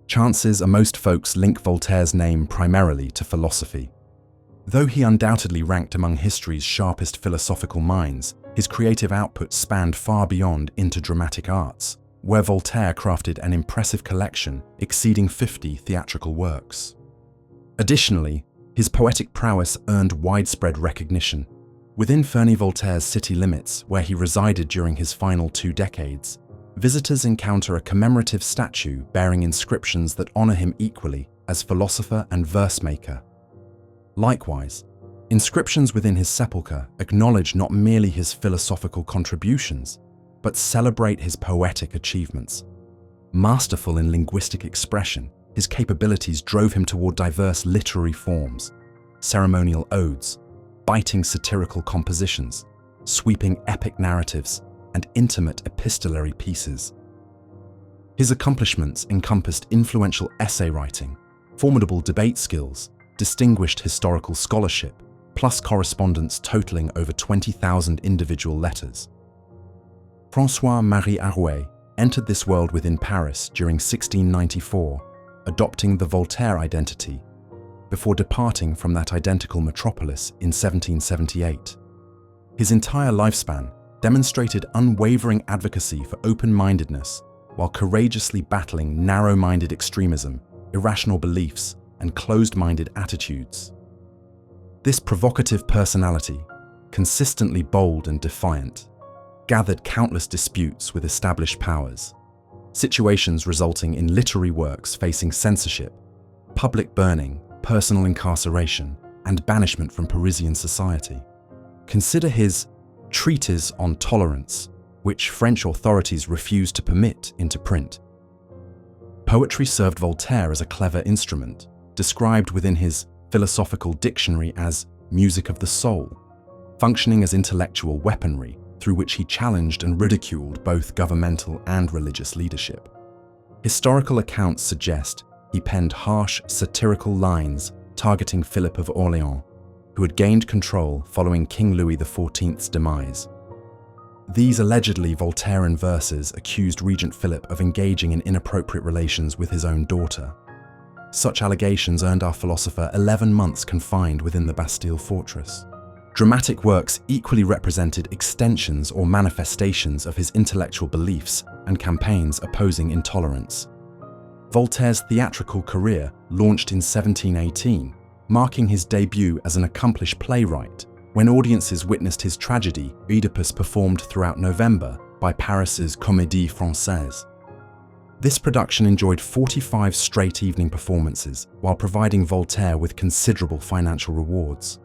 chances are most folks link Voltaire's name primarily to philosophy. Though he undoubtedly ranked among history's sharpest philosophical minds, his creative output spanned far beyond into dramatic arts, where Voltaire crafted an impressive collection exceeding 50 theatrical works. Additionally, his poetic prowess earned widespread recognition. Within Ferney Voltaire's city limits, where he resided during his final 2 decades, visitors encounter a commemorative statue bearing inscriptions that honor him equally as philosopher and verse maker. Likewise, inscriptions within his sepulchre acknowledge not merely his philosophical contributions, but celebrate his poetic achievements. Masterful in linguistic expression, his capabilities drove him toward diverse literary forms, ceremonial odes, biting satirical compositions, sweeping epic narratives, and intimate epistolary pieces. His accomplishments encompassed influential essay writing, formidable debate skills, distinguished historical scholarship, plus correspondence totaling over 20,000 individual letters. François-Marie Arouet entered this world within Paris during 1694, adopting the Voltaire identity, before departing from that identical metropolis in 1778. His entire lifespan demonstrated unwavering advocacy for open-mindedness while courageously battling narrow-minded extremism, irrational beliefs, and closed-minded attitudes. This provocative personality, consistently bold and defiant, gathered countless disputes with established powers, situations resulting in literary works facing censorship, public burning, personal incarceration, and banishment from Parisian society. Consider his Treatise on Tolerance, which French authorities refused to permit into print. Poetry served Voltaire as a clever instrument, described within his philosophical dictionary as music of the soul, functioning as intellectual weaponry through which he challenged and ridiculed both governmental and religious leadership. Historical accounts suggest he penned harsh, satirical lines targeting Philip of Orléans, who had gained control following King Louis XIV's demise. These allegedly Voltairean verses accused Regent Philip of engaging in inappropriate relations with his own daughter. Such allegations earned our philosopher 11 months confined within the Bastille fortress. Dramatic works equally represented extensions or manifestations of his intellectual beliefs and campaigns opposing intolerance. Voltaire's theatrical career launched in 1718, marking his debut as an accomplished playwright, when audiences witnessed his tragedy Oedipus performed throughout November by Paris's Comédie Française. This production enjoyed 45 straight evening performances while providing Voltaire with considerable financial rewards.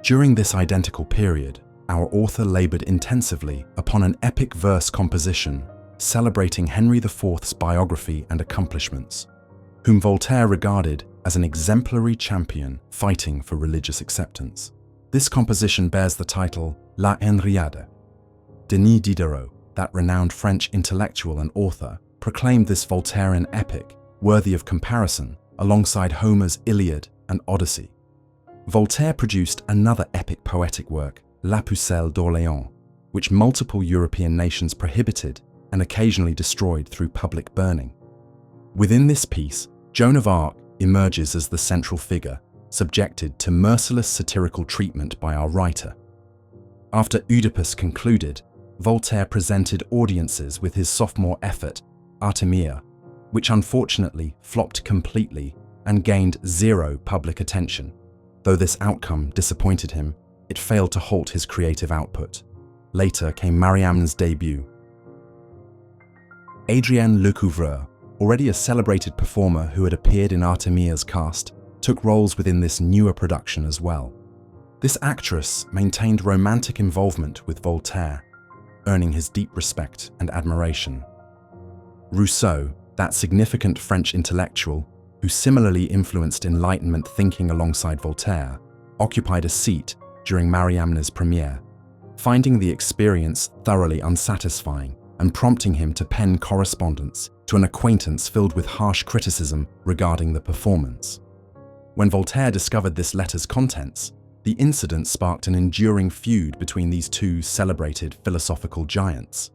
During this identical period, our author labored intensively upon an epic verse composition celebrating Henry IV's biography and accomplishments, whom Voltaire regarded as an exemplary champion fighting for religious acceptance. This composition bears the title La Henriade. Denis Diderot, that renowned French intellectual and author, proclaimed this Voltairean epic worthy of comparison alongside Homer's Iliad and Odyssey. Voltaire produced another epic poetic work, La Pucelle d'Orléans, which multiple European nations prohibited and occasionally destroyed through public burning. Within this piece, Joan of Arc emerges as the central figure, subjected to merciless satirical treatment by our writer. After Oedipus concluded, Voltaire presented audiences with his sophomore effort, Artemisia, which unfortunately flopped completely and gained zero public attention. Though this outcome disappointed him, it failed to halt his creative output. Later came Mariamne's debut. Adrienne Lecouvreur, already a celebrated performer who had appeared in Artemisia's cast, took roles within this newer production as well. This actress maintained romantic involvement with Voltaire, earning his deep respect and admiration. Rousseau, that significant French intellectual who similarly influenced Enlightenment thinking alongside Voltaire, occupied a seat during Mariamne's premiere, finding the experience thoroughly unsatisfying and prompting him to pen correspondence to an acquaintance filled with harsh criticism regarding the performance. When Voltaire discovered this letter's contents, the incident sparked an enduring feud between these two celebrated philosophical giants.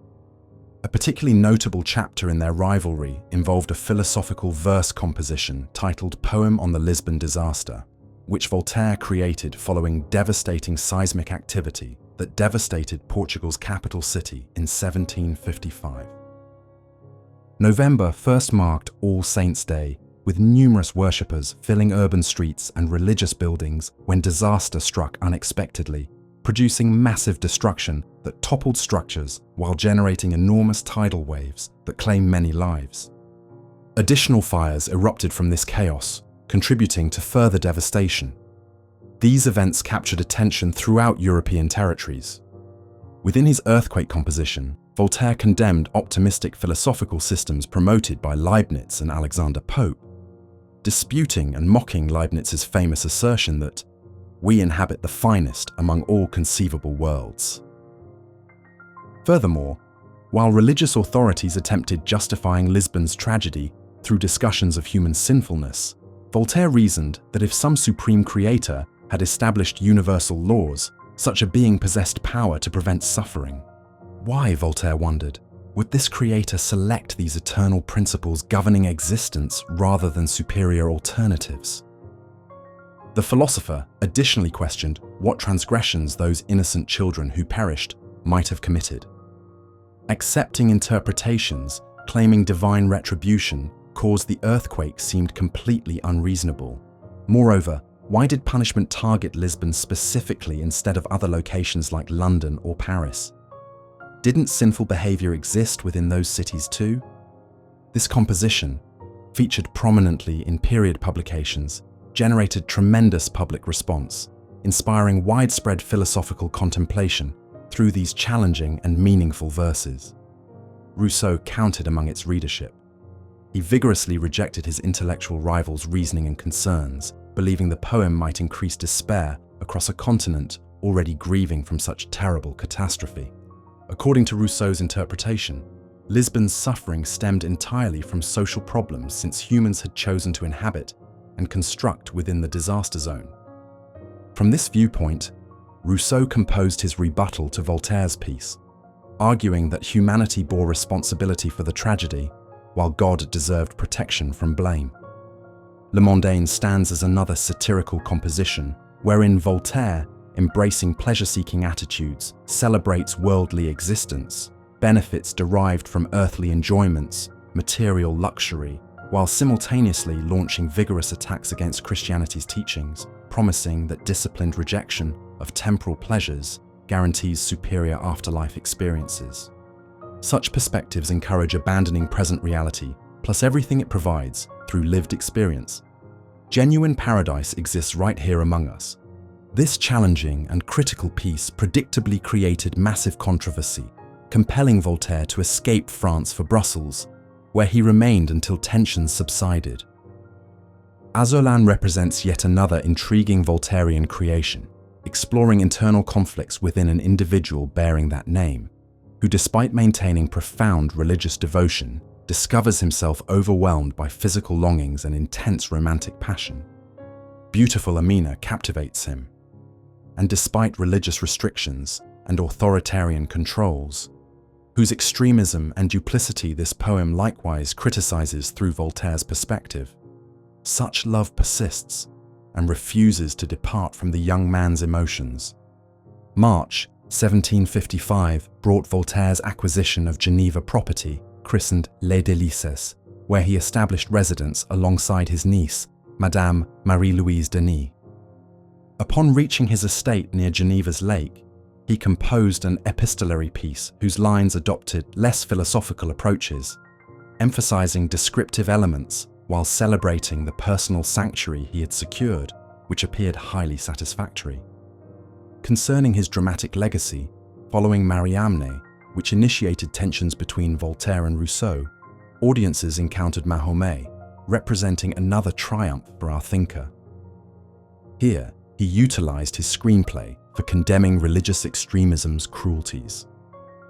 A particularly notable chapter in their rivalry involved a philosophical verse composition titled Poem on the Lisbon Disaster, which Voltaire created following devastating seismic activity that devastated Portugal's capital city in 1755. November first marked All Saints' Day, with numerous worshippers filling urban streets and religious buildings when disaster struck unexpectedly, producing massive destruction that toppled structures while generating enormous tidal waves that claimed many lives. Additional fires erupted from this chaos, contributing to further devastation. These events captured attention throughout European territories. Within his earthquake composition, Voltaire condemned optimistic philosophical systems promoted by Leibniz and Alexander Pope, disputing and mocking Leibniz's famous assertion that we inhabit the finest among all conceivable worlds. Furthermore, while religious authorities attempted justifying Lisbon's tragedy through discussions of human sinfulness, Voltaire reasoned that if some supreme creator had established universal laws, such a being possessed power to prevent suffering. Why, Voltaire wondered, would this creator select these eternal principles governing existence rather than superior alternatives? The philosopher additionally questioned what transgressions those innocent children who perished might have committed. Accepting interpretations claiming divine retribution caused the earthquake seemed completely unreasonable. Moreover, why did punishment target Lisbon specifically instead of other locations like London or Paris? Didn't sinful behavior exist within those cities too? This composition, featured prominently in period publications, generated tremendous public response, inspiring widespread philosophical contemplation through these challenging and meaningful verses. Rousseau counted among its readership. He vigorously rejected his intellectual rival's reasoning and concerns, believing the poem might increase despair across a continent already grieving from such terrible catastrophe. According to Rousseau's interpretation, Lisbon's suffering stemmed entirely from social problems since humans had chosen to inhabit and construct within the disaster zone. From this viewpoint, Rousseau composed his rebuttal to Voltaire's piece, arguing that humanity bore responsibility for the tragedy, while God deserved protection from blame. Le Mondaine stands as another satirical composition wherein Voltaire, embracing pleasure-seeking attitudes, celebrates worldly existence, benefits derived from earthly enjoyments, material luxury, while simultaneously launching vigorous attacks against Christianity's teachings, promising that disciplined rejection of temporal pleasures guarantees superior afterlife experiences. Such perspectives encourage abandoning present reality, plus everything it provides, through lived experience. Genuine paradise exists right here among us. This challenging and critical piece predictably created massive controversy, compelling Voltaire to escape France for Brussels, where he remained until tensions subsided. Azolan represents yet another intriguing Voltairean creation, exploring internal conflicts within an individual bearing that name, who, despite maintaining profound religious devotion, discovers himself overwhelmed by physical longings and intense romantic passion. Beautiful Amina captivates him, and despite religious restrictions and authoritarian controls, whose extremism and duplicity this poem likewise criticizes through Voltaire's perspective, such love persists and refuses to depart from the young man's emotions. March 1755 brought Voltaire's acquisition of Geneva property, christened Les Délices, where he established residence alongside his niece, Madame Marie-Louise Denis. Upon reaching his estate near Geneva's lake, he composed an epistolary piece whose lines adopted less philosophical approaches, emphasizing descriptive elements while celebrating the personal sanctuary he had secured, which appeared highly satisfactory. Concerning his dramatic legacy, following Mariamne, which initiated tensions between Voltaire and Rousseau, audiences encountered Mahomet, representing another triumph for our thinker. Here, he utilized his screenplay for condemning religious extremism's cruelties.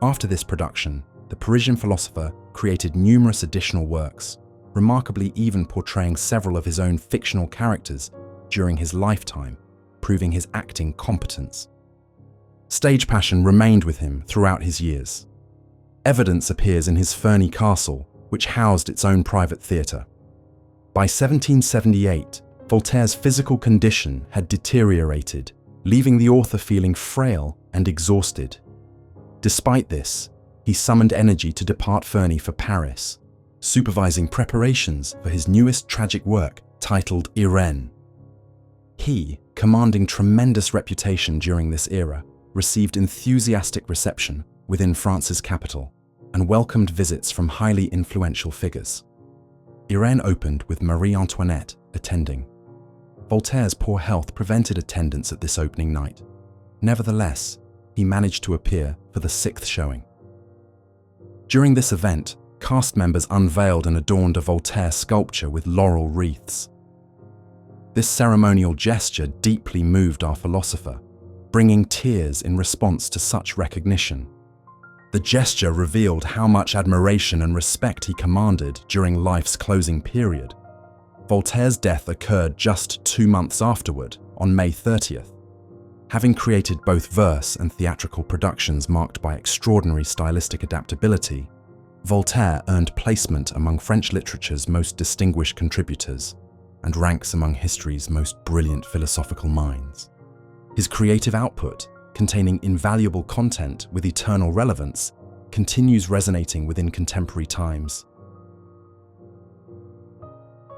After this production, the Parisian philosopher created numerous additional works, remarkably even portraying several of his own fictional characters during his lifetime, proving his acting competence. Stage passion remained with him throughout his years. Evidence appears in his Ferney castle, which housed its own private theatre. By 1778, Voltaire's physical condition had deteriorated, leaving the author feeling frail and exhausted. Despite this, he summoned energy to depart Ferney for Paris, supervising preparations for his newest tragic work titled Irène. He, commanding tremendous reputation during this era, received enthusiastic reception within France's capital and welcomed visits from highly influential figures. Irène opened with Marie Antoinette attending. Voltaire's poor health prevented attendance at this opening night. Nevertheless, he managed to appear for the 6th showing. During this event, cast members unveiled and adorned a Voltaire sculpture with laurel wreaths. This ceremonial gesture deeply moved our philosopher, bringing tears in response to such recognition. The gesture revealed how much admiration and respect he commanded during life's closing period. Voltaire's death occurred just 2 months afterward, on May 30th. Having created both verse and theatrical productions marked by extraordinary stylistic adaptability, Voltaire earned placement among French literature's most distinguished contributors and ranks among history's most brilliant philosophical minds. His creative output, containing invaluable content with eternal relevance, continues resonating within contemporary times.